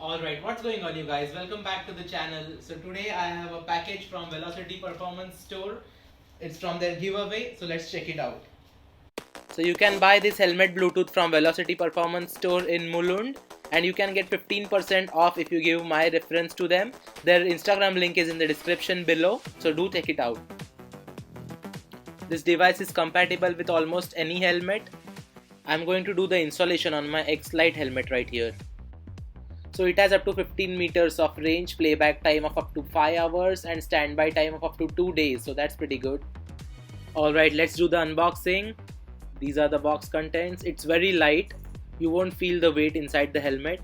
Alright, what's going on you guys? Welcome back to the channel. So today I have a package from Velocity Performance Store. It's from their giveaway, so let's check it out. So you can buy this helmet Bluetooth from Velocity Performance Store in Mulund, and you can get 15% off if you give my reference to them. Their Instagram link is in the description below, so do check it out. This device is compatible with almost any helmet. I'm going to do the installation on my X-Lite helmet right here. So it has up to 15 meters of range, playback time of up to 5 hours and standby time of up to 2 days, so that's pretty good. Alright, let's do the unboxing. These are the box contents. It's very light. You won't feel the weight inside the helmet.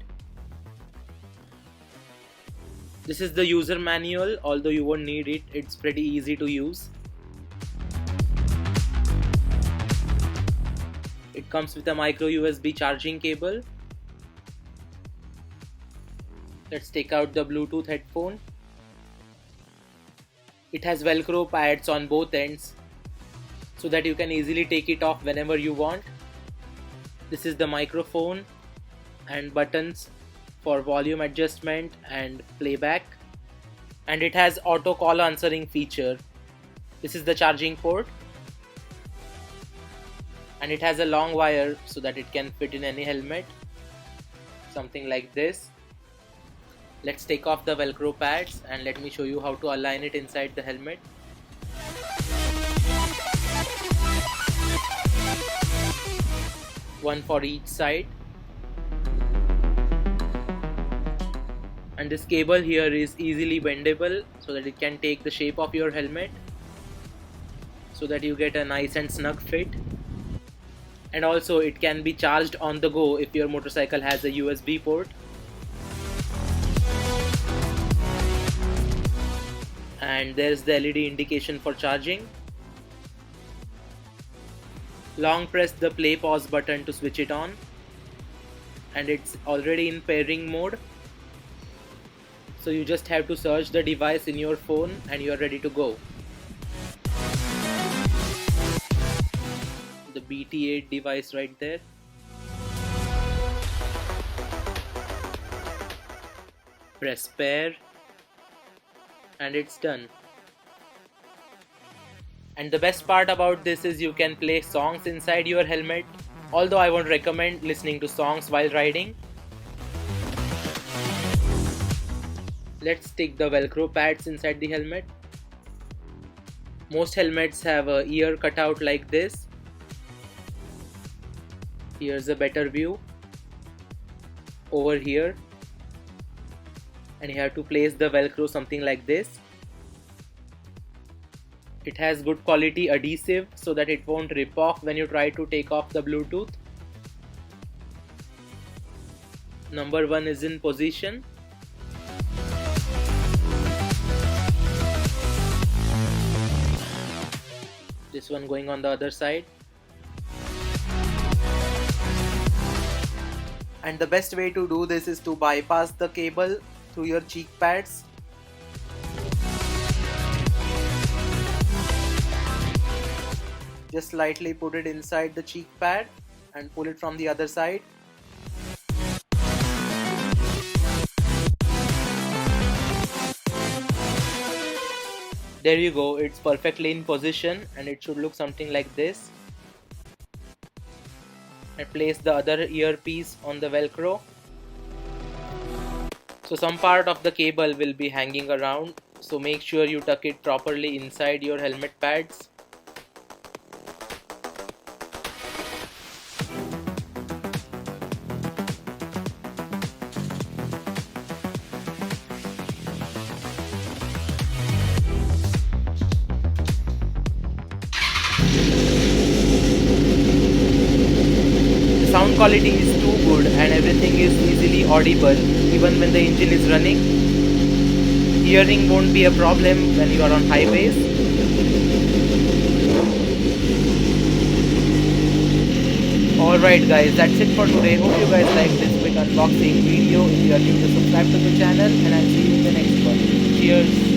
This is the user manual, although you won't need it. It's pretty easy to use. It comes with a micro USB charging cable. Let's take out the Bluetooth headphone. It has Velcro pads on both ends so that you can easily take it off whenever you want. This is the microphone and buttons for volume adjustment and playback. And it has auto call answering feature. This is the charging port. And it has a long wire so that it can fit in any helmet. Something like this. Let's take off the Velcro pads and let me show you how to align it inside the helmet. One for each side. And this cable here is easily bendable so that it can take the shape of your helmet, so that you get a nice and snug fit. And also it can be charged on the go if your motorcycle has a USB port. And there's the LED indication for charging. Long press the play pause button to switch it on, and it's already in pairing mode, so you just have to search the device in your phone and you are ready to go. The BT8 device right there. Press pair and it's done. And the best part about this is you can play songs inside your helmet, although I won't recommend listening to songs while riding. Let's stick the Velcro pads inside the helmet. Most helmets have a ear cutout like this. Here's a better view. Over here. And you have to place the Velcro something like this. It has good quality adhesive so that it won't rip off when you try to take off the Bluetooth. Number 1 is in position. This one going on the other side. And the best way to do this is to bypass the cable through your cheek pads. Just slightly put it inside the cheek pad and pull it from the other side. There you go, it's perfectly in position and it should look something like this. And place the other earpiece on the Velcro. So some part of the cable will be hanging around, so make sure you tuck it properly inside your helmet pads. The sound quality is too good and everything is easily audible even when the engine is running. Hearing won't be a problem when you are on highways. Alright guys, that's it for today. Hope you guys like this quick unboxing video. If you are new, to subscribe to the channel and I'll see you in the next one. Cheers!